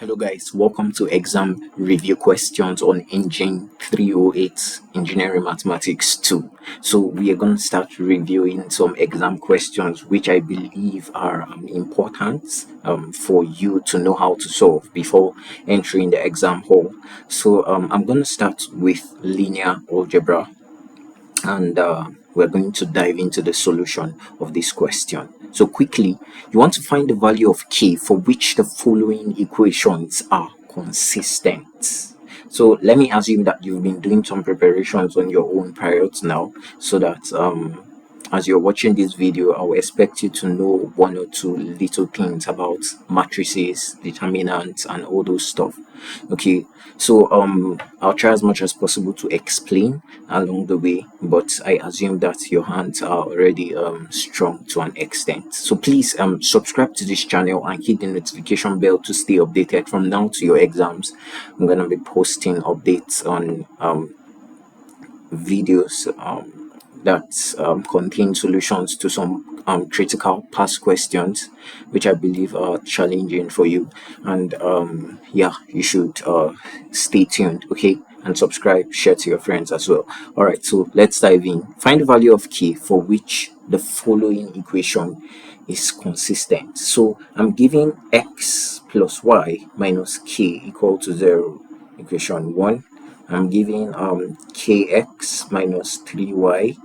Hello guys, welcome to exam review questions on Engine 308 Engineering Mathematics 2. So we are going to start reviewing some exam questions which I believe are important for you to know how to solve before entering the exam hall. So I'm going to start with linear algebra, and we're going to dive into the solution of this question. So quickly, you want to find the value of k for which the following equations are consistent. So let me assume that you've been doing some preparations on your own prior to now, so that as you're watching this video, I will expect you to know one or two little things about matrices, determinants, and all those stuff. Okay, so I'll try as much as possible to explain along the way, but I assume that your hands are already strong to an extent. So please subscribe to this channel and hit the notification bell to stay updated from now to your exams. I'm gonna be posting updates on videos that contain solutions to some critical past questions which I believe are challenging for you. And yeah, you should stay tuned, okay, and subscribe, share to your friends as well. All right, so let's dive in. Find the value of k for which the following equation is consistent. So I'm giving x plus y minus k equal to 0, equation 1. I'm giving kx minus 3y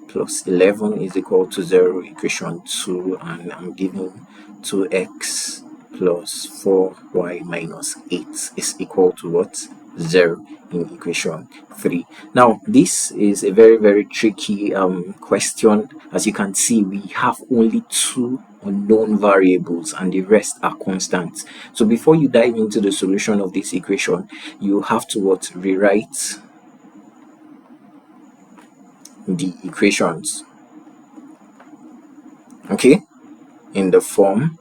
plus 11 is equal to 0, equation 2, and I'm giving 2x plus 4y minus 8 is equal to what? 0 in equation 3. Now this is a very tricky question. As you can see, we have only two unknown variables and the rest are constants. So before you dive into the solution of this equation, you have to rewrite the equations, okay, in the form.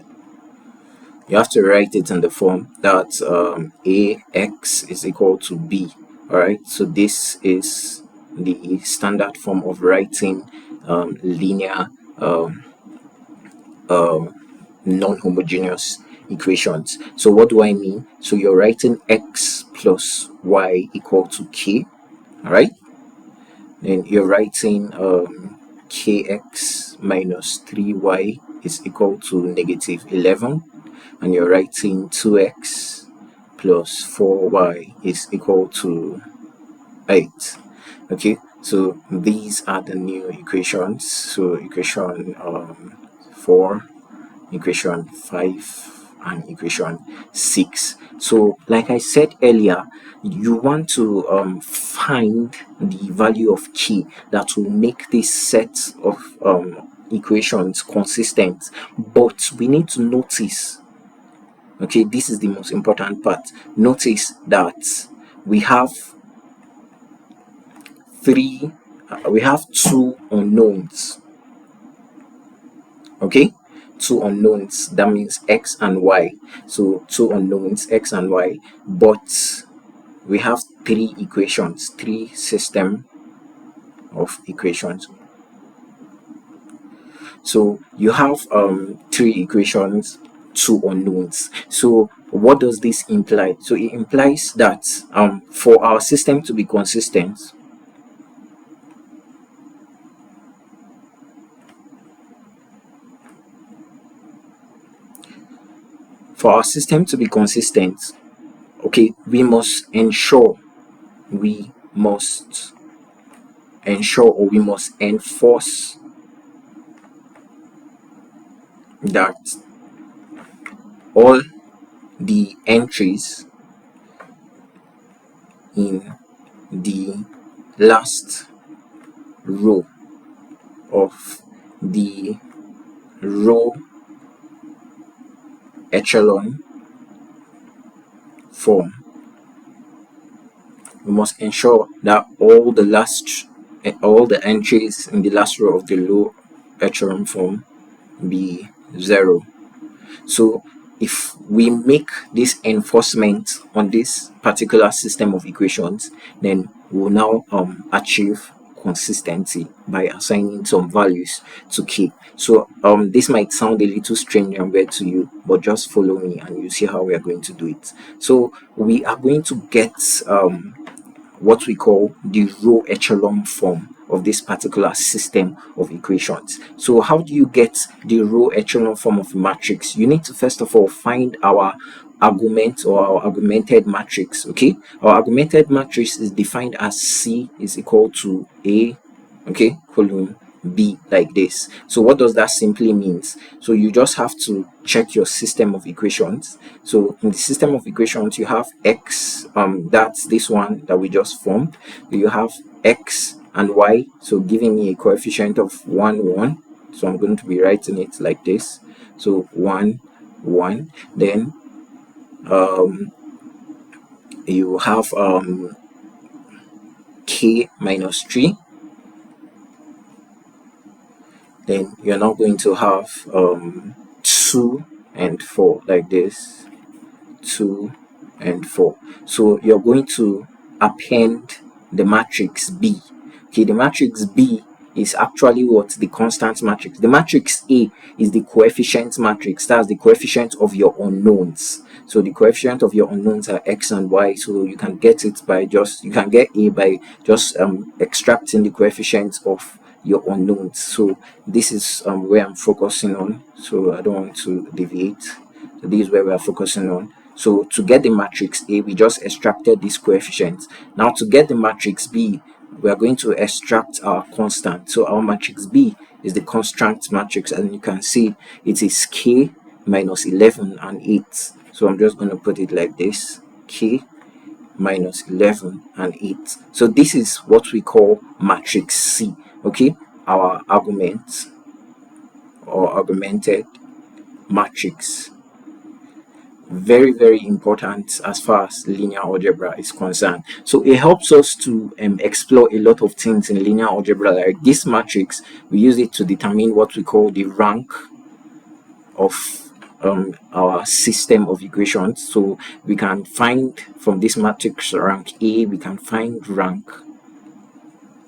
You have to write it in the form that ax is equal to b. All right, so this is the standard form of writing linear non-homogeneous equations. So what do I mean? So you're writing x plus y equal to k. All right, then you're writing kx minus 3y is equal to negative 11, and you're writing 2x plus 4y is equal to 8. Okay, so these are the new equations. So equation 4, equation 5, and equation 6. So like I said earlier, you want to find the value of k that will make this set of equations consistent, but we need to notice, okay, this is the most important part. Notice that we have two unknowns, okay, two unknowns. That means x and y. So two unknowns, x and y, but we have three equations, three system of equations. So you have three equations, two unknowns. So what does this imply? So it implies that for our system to be consistent, okay, we must ensure, or we must enforce that all the entries in the last row of the row echelon form, we must ensure that all the entries in the last row of the row echelon form be 0. So if we make this enforcement on this particular system of equations, then we'll now achieve consistency by assigning some values to k. So this might sound a little strange and weird to you, but just follow me and you see how we are going to do it. So we are going to get what we call the row echelon form of this particular system of equations. So how do you get the row echelon form of a matrix? You need to first of all find our argument or our augmented matrix. Okay, our augmented matrix is defined as C is equal to A, okay, column B, like this. So what does that simply means? So you just have to check your system of equations. So in the system of equations you have x, that's this one that we just formed. You have x and y, so giving me a coefficient of 1 1. So I'm going to be writing it like this. So 1 1. Then you have k minus 3. Then you're now going to have 2 and 4, like this. 2 and 4. So you're going to append the matrix B. Okay, the matrix B is actually what? The constant matrix. The matrix A is the coefficient matrix. That's the coefficient of your unknowns. So the coefficient of your unknowns are x and y. So you can get it by just, you can get A by just extracting the coefficients of your unknowns. So this is where I'm focusing on. So I don't want to deviate. So this is where we are focusing on. So to get the matrix A, we just extracted this coefficient. Now to get the matrix B, we are going to extract our constant. So our matrix B is the constant matrix, and you can see it is k minus 11 and 8. So I'm just going to put it like this: k minus 11 and 8. So this is what we call matrix C. Okay, our argument or augmented matrix. Very, very important as far as linear algebra is concerned. So it helps us to explore a lot of things in linear algebra. Like this matrix, we use it to determine what we call the rank of our system of equations. So we can find from this matrix rank A, we can find rank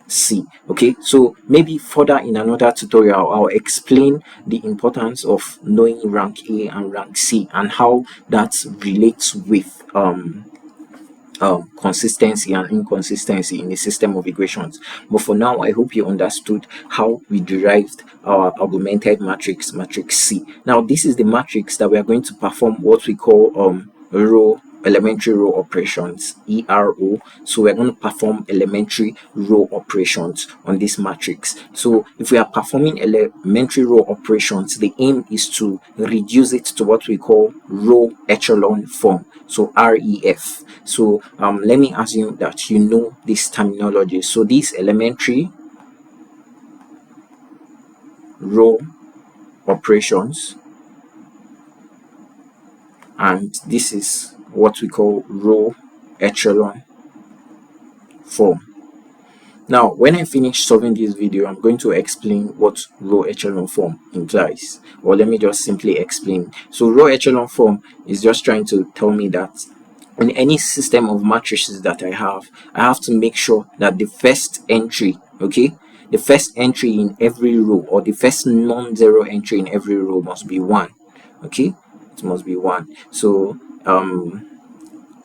C. Okay, so maybe further in another tutorial I'll explain the importance of knowing rank A and rank C and how that relates with consistency and inconsistency in the system of equations. But for now, I hope you understood how we derived our augmented matrix, matrix C. Now this is the matrix that we are going to perform what we call elementary row operations, ERO. So we're going to perform elementary row operations on this matrix. So if we are performing elementary row operations, the aim is to reduce it to what we call row echelon form, so REF. So let me assume that you know this terminology. So these elementary row operations, and this is what we call row echelon form. Now when I finish solving this video, I'm going to explain what row echelon form implies, or let me just simply explain. So row echelon form is just trying to tell me that in any system of matrices that I have to make sure that the first entry, okay, the first entry in every row, or the first non-zero entry in every row, must be 1. Okay, it must be 1. So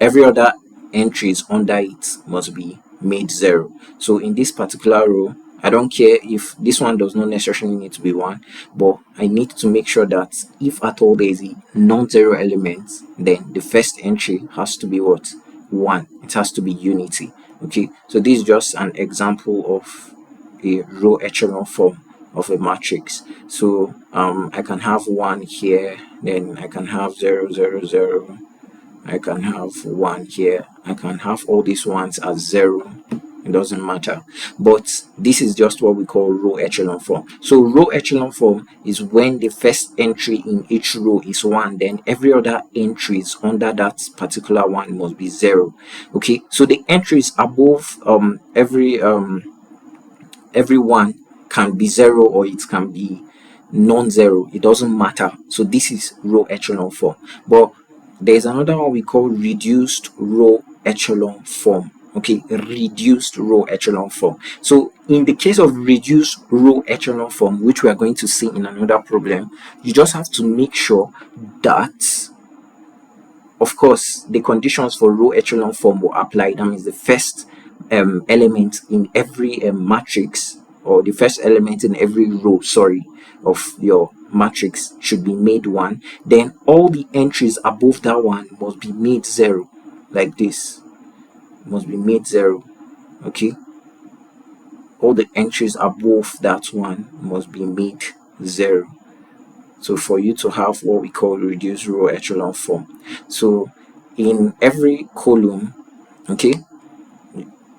every other entries under it must be made 0. So in this particular row, I don't care if this one does not necessarily need to be 1, but I need to make sure that if at all there is a non-zero element, then the first entry has to be what? 1. It has to be unity. Okay, so this is just an example of a row echelon form of a matrix. So I can have 1 here, then I can have 0 0 0, I can have 1 here, I can have all these ones as 0. It doesn't matter, but this is just what we call row echelon form. So row echelon form is when the first entry in each row is 1, then every other entries under that particular one must be 0. Okay, so the entries above every one can be 0 or it can be non-zero. It doesn't matter. So this is row echelon form. But there's another one we call reduced row echelon form. Okay, reduced row echelon form. So in the case of reduced row echelon form, which we are going to see in another problem, you just have to make sure that, of course, the conditions for row echelon form will apply. That means the first element in every matrix, or the first element in every row, sorry, of your matrix should be made 1. Then all the entries above that one must be made 0, like this. Must be made 0. Okay, all the entries above that one must be made 0. So for you to have what we call reduced row echelon form, so in every column, okay,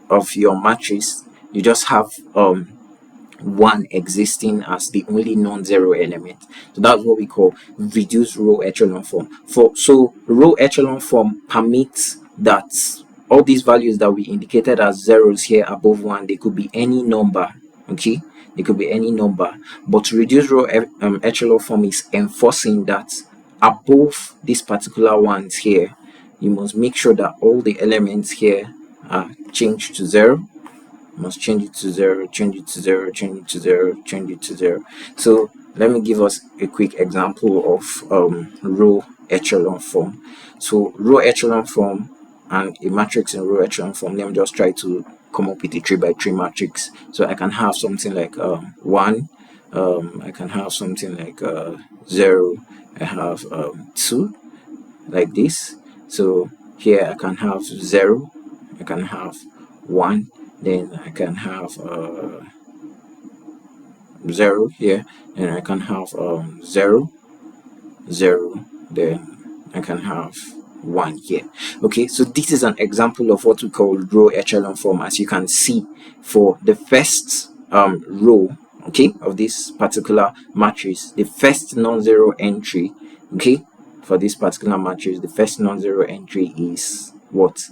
of your matrix, you just have 1 existing as the only non-zero element. So that's what we call reduced row echelon form. So row echelon form permits that all these values that we indicated as zeros here above 1, they could be any number. Okay, they could be any number, but reduced row echelon form is enforcing that above these particular ones here, you must make sure that all the elements here are changed to 0. Must change it to 0, change it to 0, change it to 0, change it to 0. So let me give us a quick example of row echelon form. So row echelon form and a matrix in row echelon form. Let me just try to come up with a 3 by 3 matrix. So I can have something like 1, I can have something like 0, I have 2, like this. So here I can have 0, I can have 1, then I can have 0 here, and I can have 0, 0, then I can have 1 here. Okay, so this is an example of what we call row echelon form. As you can see, for the first row, okay, of this particular matrix, the first non-zero entry, okay, for this particular matrix, the first non-zero entry is what?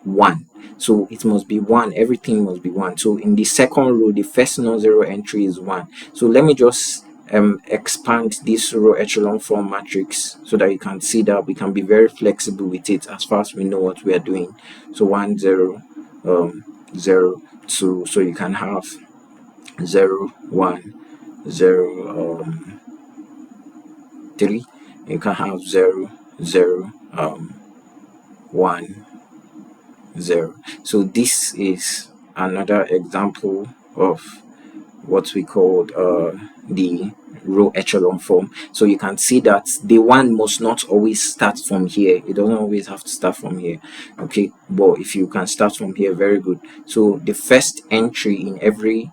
1. So it must be 1. Everything must be 1. So in the second row, the first non-zero entry is 1. So let me just expand this row echelon form matrix so that you can see that we can be very flexible with it as far as we know what we are doing. So 1, 0, 0, 2. So you can have 0, 1, 0, 3. You can have 0, 0, 1, 0. So this is another example of what we call the row echelon form. So you can see that the 1 must not always start from here. It doesn't always have to start from here. Okay, but if you can start from here, very good. So the first entry in every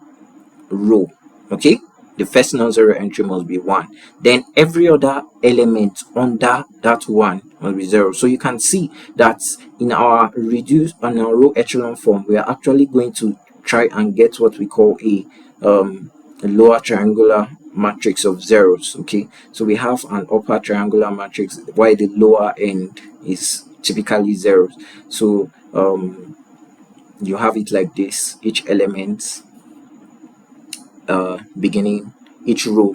row, okay, the first non-zero entry must be 1. Then every other element under that 1 must be 0. So you can see that in our row echelon form, we are actually going to try and get what we call a lower triangular matrix of zeros. Okay, so we have an upper triangular matrix while the lower end is typically zeros. So you have it like this: each element beginning, each row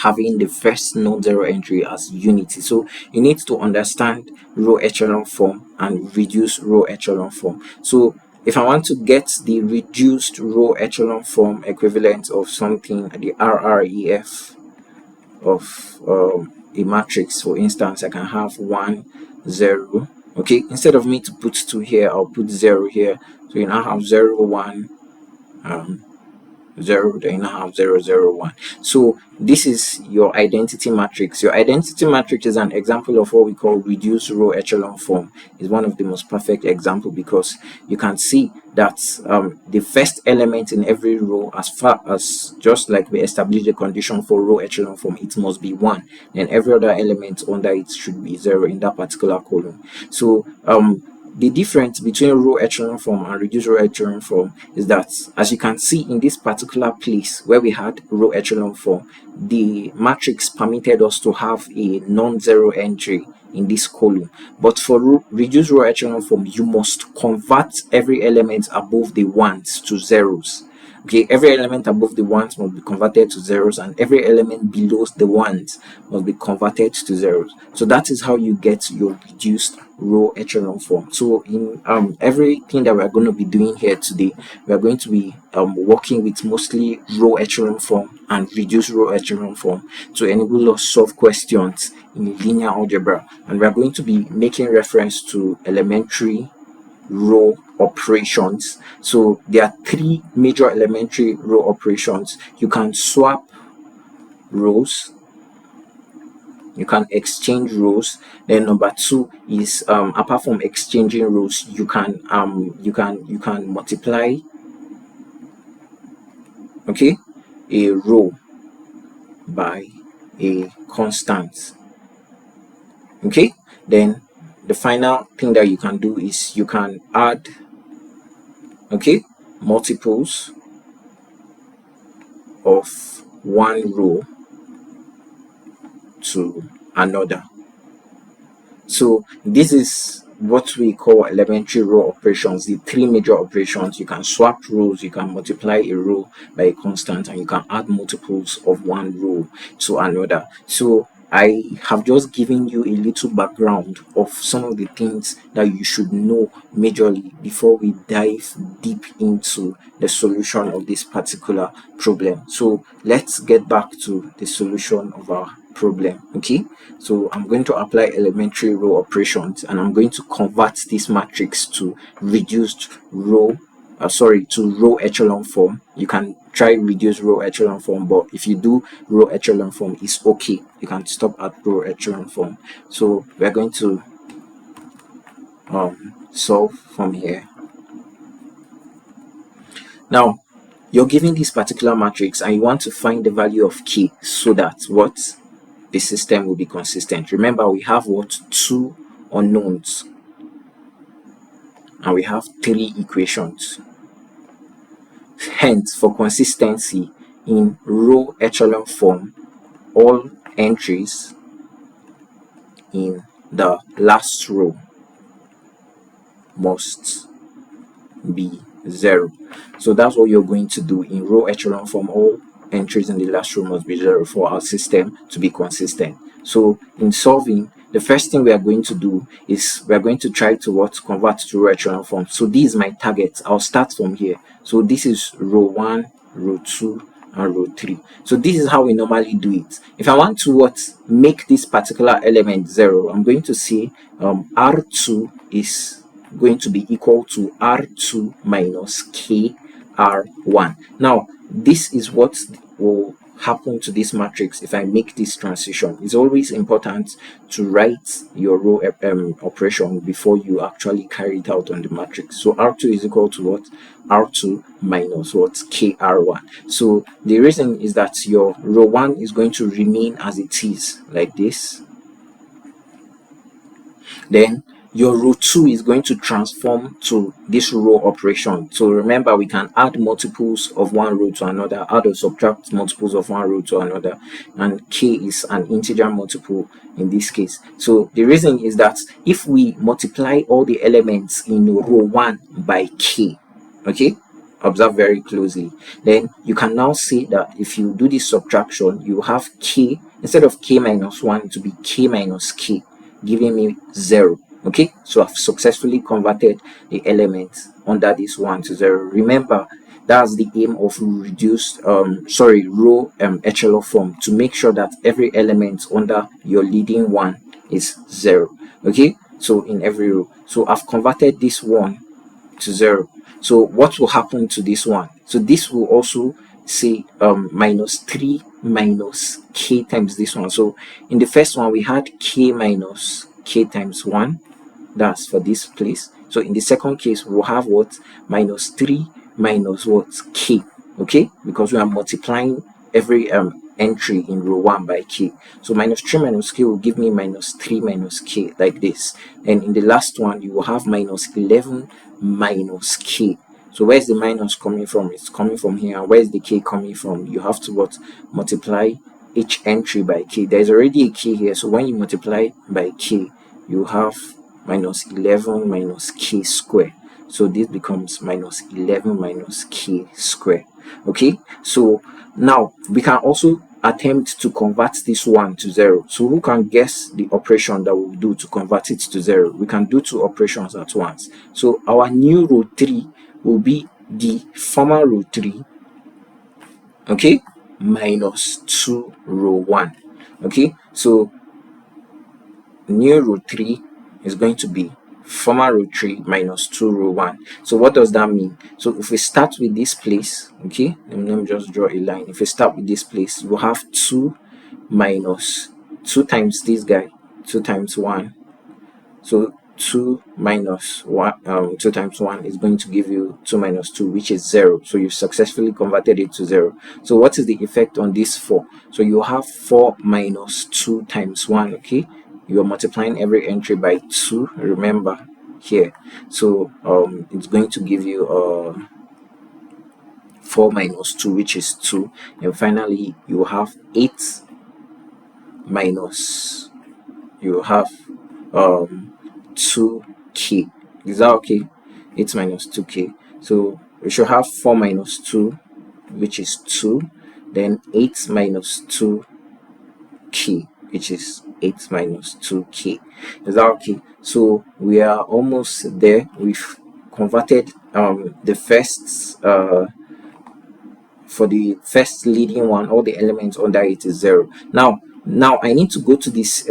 having the first non-zero entry as unity. So you need to understand row echelon form and reduced row echelon form. So if I want to get the reduced row echelon form equivalent of something, the RREF of a matrix, for instance, I can have 1, 0. Okay, instead of me to put 2 here, I'll put 0 here. So you now have 0, 1, 0, then you have 0, 0, 1. So this is your identity matrix. Your identity matrix is an example of what we call reduced row echelon form. It's one of the most perfect example because you can see that the first element in every row, as far as just like we established the condition for row echelon form, it must be 1. Then every other element under it should be 0 in that particular column. So the difference between row echelon form and reduced row echelon form is that, as you can see in this particular place where we had row echelon form, the matrix permitted us to have a non-zero entry in this column. But for reduced row echelon form, you must convert every element above the 1s to zeros. Okay, every element above the ones must be converted to zeros, and every element below the ones must be converted to zeros. So that is how you get your reduced row echelon form. So in everything that we're going to be doing here today, we are going to be working with mostly row echelon form and reduced row echelon form to enable us solve questions in linear algebra, and we are going to be making reference to elementary row operations. So there are three major elementary row operations. You can swap rows, you can exchange rows. Then number two is apart from exchanging rows, you can multiply, okay, a row by a constant. Okay, then the final thing that you can do is you can add, okay, multiples of one row to another. So this is what we call elementary row operations, the three major operations. You can swap rows, you can multiply a row by a constant, and you can add multiples of one row to another. So I have just given you a little background of some of the things that you should know majorly before we dive deep into the solution of this particular problem. So let's get back to the solution of our problem. Okay, so I'm going to apply elementary row operations, and I'm going to convert this matrix to reduced row to row echelon form. You can try reduce row echelon form, but if you do row echelon form, it's okay. You can stop at row echelon form. So we're going to solve from here. Now you're given this particular matrix and you want to find the value of k so that what the system will be consistent. Remember, we have what, two unknowns and we have three equations. Hence, for consistency in row echelon form, all entries in the last row must be 0. So that's what you're going to do in row echelon form. All entries in the last row must be 0 for our system to be consistent. So in solving, the first thing we are going to do is we are going to try to convert to row echelon form. So this is my target. I'll start from here. So this is row 1, row 2, and row 3. So this is how we normally do it. If I want to make this particular element 0, I'm going to say R2 is going to be equal to R2 minus KR1. Now this is what will happen to this matrix if I make this transition. It's always important to write your row operation before you actually carry it out on the matrix. So R2 is equal to what? R2 minus what? KR1. So the reason is that your row 1 is going to remain as it is, like this. Then your row 2 is going to transform to this row operation. So remember, we can add multiples of one row to another, add or subtract multiples of one row to another, and k is an integer multiple in this case. So the reason is that if we multiply all the elements in row 1 by k, okay, observe very closely, then you can now say that if you do this subtraction, you have k, instead of k minus 1 to be k minus k, giving me 0. Okay, so I've successfully converted the elements under this 1 to 0. Remember, that's the aim of reduced row echelon form, to make sure that every element under your leading one is 0. Okay, so in every row, so I've converted this 1 to 0. So what will happen to this one? So this will also say minus 3 minus k times this one. So in the first one we had k minus k times 1, that's for this place. So in the second case we'll have what? Minus 3 minus what? K. Okay, because we are multiplying every entry in row 1 by k. So minus 3 minus k will give me minus 3 minus k, like this. And in the last one you will have minus 11 minus k. So where's the minus coming from? It's coming from here. Where's the k coming from? You have to multiply each entry by k. There's already a k here, so when you multiply by k, you have minus 11 minus k square. So this becomes minus 11 minus k square. Okay, so now we can also attempt to convert this 1 to 0. So who can guess the operation that we'll do to convert it to 0? We can do two operations at once. So our new row 3 will be the former row 3, okay, minus 2 row 1. Okay, so new row 3 is going to be former row 3 minus 2 row 1. So what does that mean? So if we start with this place, okay, let me just draw a line. If we start with this place, we'll have 2 minus 2 times this guy, 2 times 1. So 2 minus 1, 2 times 1 is going to give you 2 minus 2, which is 0. So you've successfully converted it to 0. So what is the effect on this 4? So you have 4 minus 2 times 1, okay? You are multiplying every entry by 2, remember, here. So it's going to give you 4 minus 2, which is 2. And finally, you have 8 minus, you have 2k. Is that okay? 8 minus 2k. So we should have 4 minus 2, which is 2. Then 8 minus 2k, which is 8 minus 2k. Is that okay? So we are almost there. We've converted the first for the first leading one, all the elements under it is 0. Now I need to go to this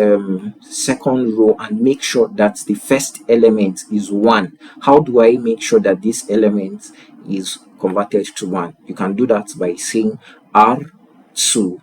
second row and make sure that the first element is 1. How do I make sure that this element is converted to 1? You can do that by saying R2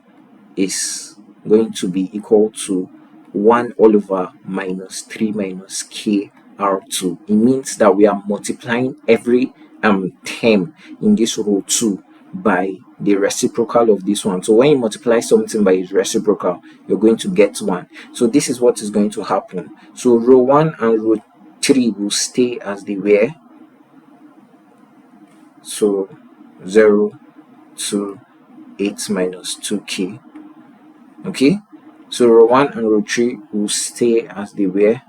is going to be equal to 1 all over minus 3 minus k R2. It means that we are multiplying every term in this row 2 by the reciprocal of this one. So when you multiply something by its reciprocal, you're going to get 1. So this is what is going to happen. So row 1 and row 3 will stay as they were. So 0, 2, 8 minus 2k. Okay, so row 1 and row 3 will stay as they were.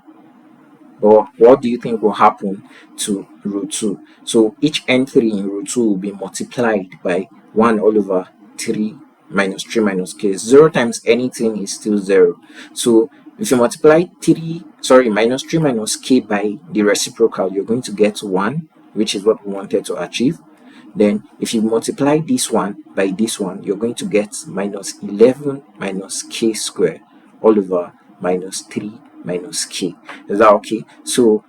Or what do you think will happen to row 2? So each entry in row 2 will be multiplied by 1 all over 3 minus k. 0 times anything is still 0. So if you multiply minus 3 minus k by the reciprocal, you're going to get 1, which is what we wanted to achieve. Then if you multiply this one by this one, you're going to get minus 11 minus k square all over minus 3 minus k. Is that okay? So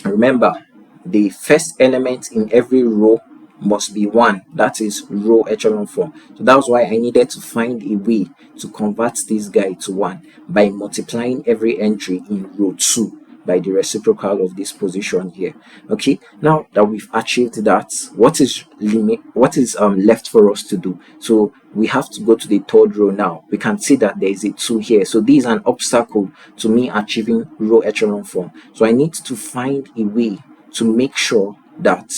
remember, the first element in every row must be 1. That is row echelon form. So that's why I needed to find a way to convert this guy to 1 by multiplying every entry in row 2 by the reciprocal of this position here. Okay, now that we've achieved that, what is left for us to do? So we have to go to the third row now. We can see that there is a 2 here. So this is an obstacle to me achieving row echelon form. So I need to find a way to make sure that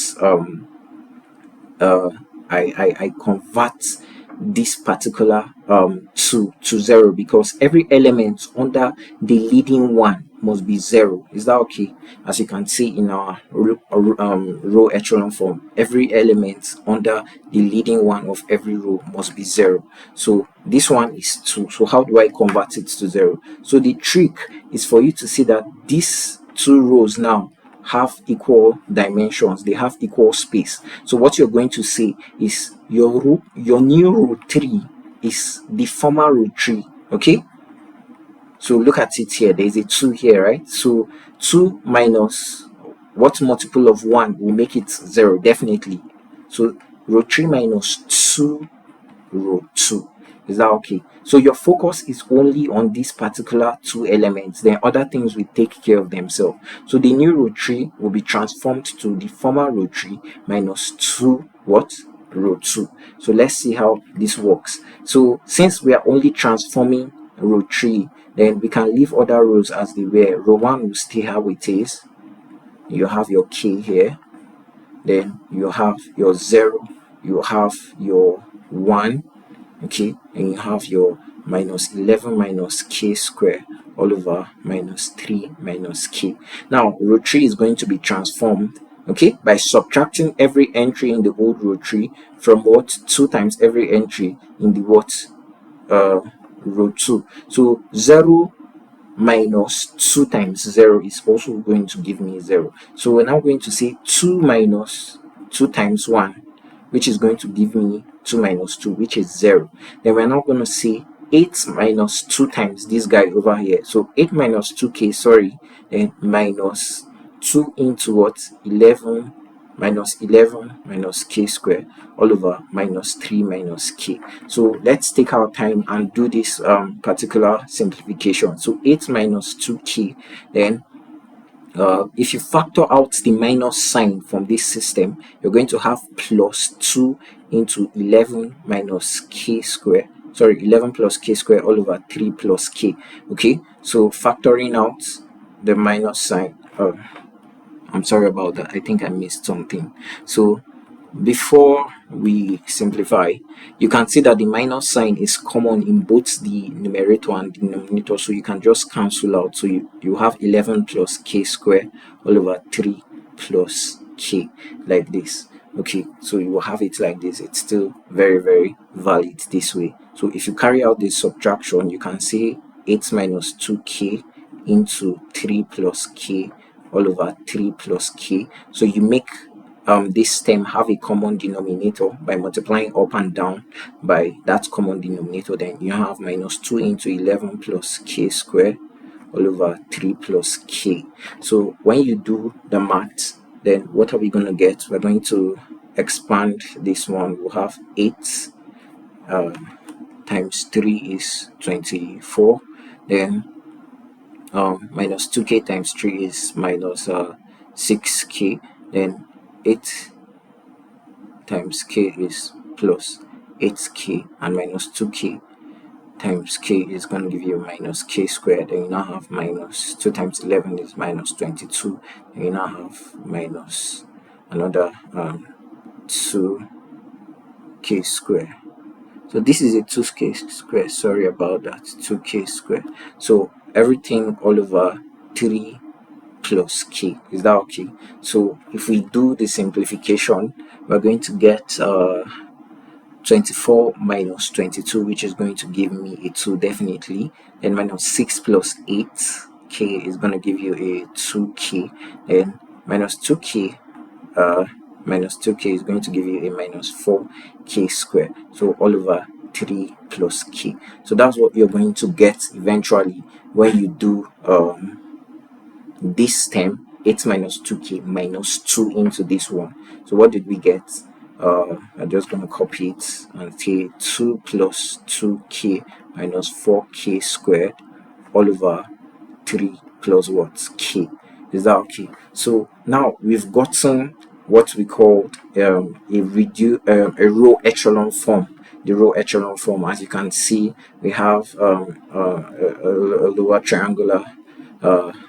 I convert this particular 2 to 0, because every element under the leading one must be 0. Is that okay? As you can see in our row echelon form, every element under the leading one of every row must be 0. So this one is 2. So how do I convert it to 0? So the trick is for you to see that these 2 rows now have equal dimensions, they have equal space. So what you're going to say is your new row 3 is the former row 3. Okay, so look at it here. There's a 2 here, right? So 2 minus what multiple of 1 will make it 0? Definitely. So row 3 minus 2 row 2. Is that okay? So your focus is only on these particular 2 elements, then other things will take care of themselves. So the new row 3 will be transformed to the former row 3 minus 2 what? Row 2. So let's see how this works. So since we are only transforming row 3, then we can leave other rows as they were. Row 1 will stay how it is. You have your k here, then you have your 0, you have your 1, okay, and you have your minus 11 minus k square all over minus 3 minus k. Now row 3 is going to be transformed okay, by subtracting every entry in the old row tree from what 2 times every entry in the what row 2. So 0 minus 2 times 0 is also going to give me 0. So we're now going to say 2 minus 2 times 1, which is going to give me 2 minus 2, which is 0. Then we're now going to say 8 minus 2 times this guy over here. So 8 minus 2k, sorry, then minus 2 into what? 11 minus 11 minus k squared all over minus 3 minus k. So let's take our time and do this particular simplification. So 8 minus 2k, then if you factor out the minus sign from this system, you're going to have plus 2 into 11 minus k square, sorry, 11 plus k square all over 3 plus k. Okay, so factoring out the minus sign, I'm sorry about that, I think I missed something. So before we simplify, you can see that the minus sign is common in both the numerator and denominator, so you can just cancel out. So you have 11 plus k square all over 3 plus k, like this. Okay, so you will have it like this. It's still very, very valid this way. So if you carry out this subtraction, you can say 8 minus 2k into 3 plus k all over 3 plus k. So you make this term have a common denominator by multiplying up and down by that common denominator. Then you have minus 2 into 11 plus k squared all over 3 plus k. So when you do the math, then what are we going to get? We're going to expand this one. We'll have 8 times 3 is 24. Then minus 2k times 3 is minus 6k. Then 8 times k is plus 8k, and minus 2k times k is going to give you minus k squared. Then you now have minus 2 times 11 is minus 22. Then you now have minus another 2k squared. So this is a 2k squared, sorry about that, 2k squared. So everything all over 3 plus k. Is that okay? So if we do the simplification, we're going to get 24 minus 22, which is going to give me a 2 definitely. Then minus 6 plus 8k is going to give you a 2k. Then minus 2k minus 2k is going to give you a minus 4k squared. So all over 3 plus k. So that's what you're going to get eventually when you do this term, 8 minus 2k minus 2 into this one. So what did we get? I'm just going to copy it and say 2 plus 2k minus 4k squared all over 3 plus what? K. Is that okay? So now we've gotten what we call a row echelon form. The row echelon form, as you can see, we have a lower triangular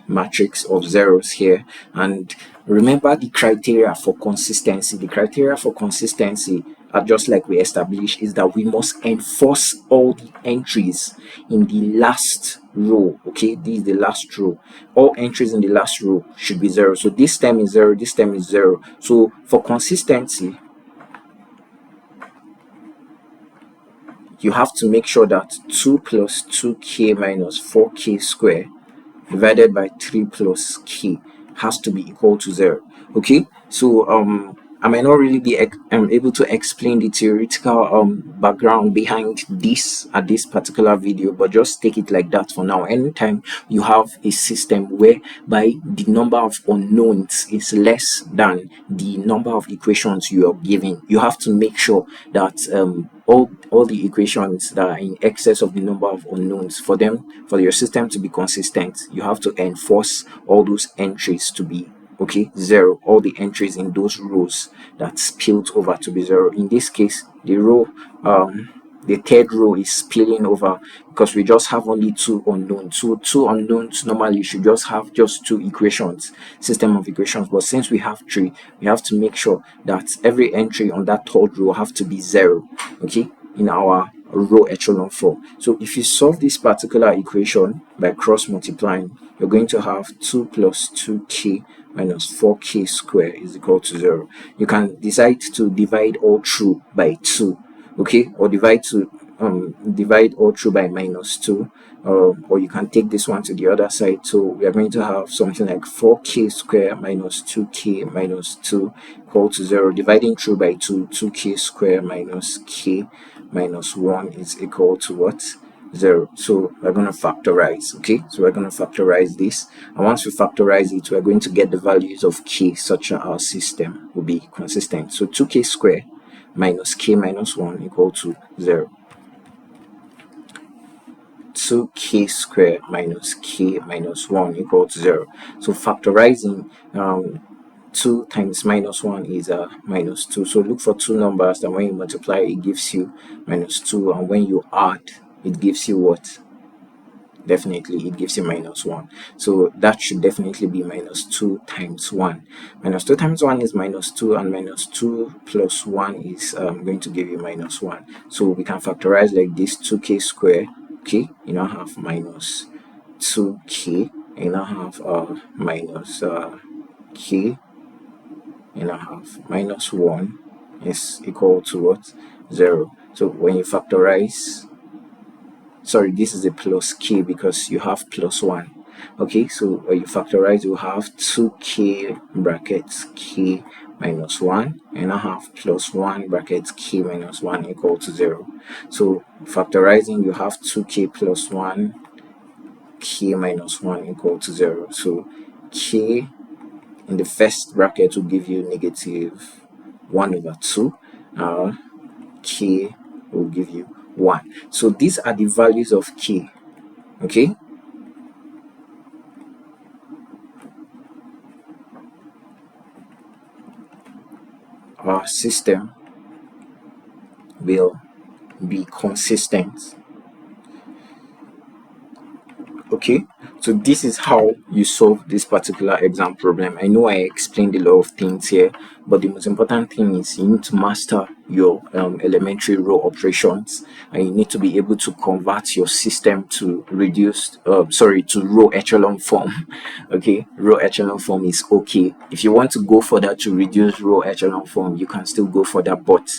matrix of zeros here. And remember the criteria for consistency. The criteria for consistency are just like we established, is that we must enforce all the entries in the last row. Okay, this is the last row. All entries in the last row should be 0. So this term is 0, this term is 0. So for consistency, you have to make sure that 2 plus 2k minus 4k squared divided by 3 plus k has to be equal to 0. Okay, so I might not really be able to explain the theoretical background behind this at this particular video, but just take it like that for now. Anytime you have a system whereby the number of unknowns is less than the number of equations you are given, you have to make sure that all the equations that are in excess of the number of unknowns, for your system to be consistent, you have to enforce all those entries to be 0. All the entries in those rows that spilled over to be 0. In this case, the row the third row is spilling over because we just have only 2 unknowns. So 2 unknowns normally should just have just 2 equations, system of equations, but since we have 3, we have to make sure that every entry on that third row have to be 0, okay, in our row echelon form. So if you solve this particular equation by cross multiplying, you're going to have 2 plus 2k minus 4k square is equal to 0. You can decide to divide all through by 2, okay, or divide all through by minus 2, or you can take this one to the other side. So we are going to have something like 4k square minus 2k minus 2 equal to 0. Dividing through by 2, 2k square minus k minus 1 is equal to what? 0. So we're going to factorize. Okay, so we're going to factorize this, and once we factorize it, we're going to get the values of k such that our system will be consistent. So 2k square minus k minus 1 equal to 0. 2k square minus k minus 1 equal to 0. So factorizing 2 times minus 1 is minus 2. So look for two numbers that when you multiply it gives you minus 2, and when you add it gives you what? Definitely it gives you minus 1. So that should definitely be minus 2 times 1. Minus 2 times 1 is minus 2, and minus 2 plus 1 is going to give you minus 1. So we can factorize like this: 2k square, okay, you now have minus 2k, you now have minus k, you now have minus 1 is equal to what? 0. So when you factorize, sorry, this is a plus k because you have plus 1. Okay, so when you factorize, you have 2k brackets k minus 1, and I have plus 1 brackets k minus 1 equal to 0. So factorizing, you have 2k plus 1 k minus 1 equal to 0. So k in the first bracket will give you negative 1 over 2. K will give you 1. So these are the values of k. Okay, our system will be consistent. Okay, so this is how you solve this particular exam problem. I know I explained a lot of things here, but the most important thing is you need to master your elementary row operations, and you need to be able to convert your system to to row echelon form. Okay, row echelon form is okay. If you want to go further to reduce row echelon form, you can still go for that, but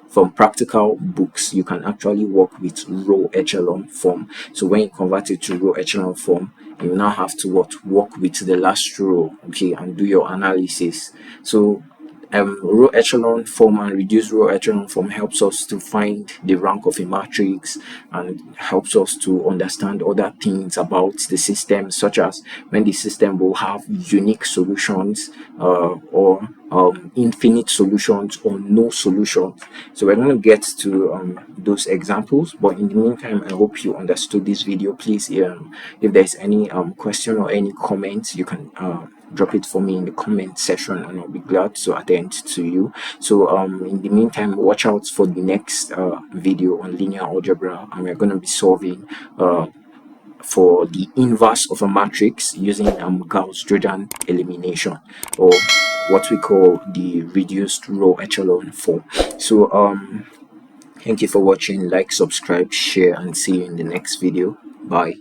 from practical books, you can actually work with row echelon form. So when you convert it to row echelon form, you now have to work with the last row, okay, and do your analysis. So row echelon form and reduced row echelon form helps us to find the rank of a matrix, and helps us to understand other things about the system, such as when the system will have unique solutions or infinite solutions or no solutions. So we're going to get to those examples, but in the meantime, I hope you understood this video. Please, if there's any question or any comments, you can drop it for me in the comment section, and I'll be glad to attend to you. So in the meantime, watch out for the next video on linear algebra, and we're going to be solving for the inverse of a matrix using Gauss-Jordan elimination, or what we call the reduced row echelon form. So thank you for watching. Like, subscribe, share, and see you in the next video. Bye.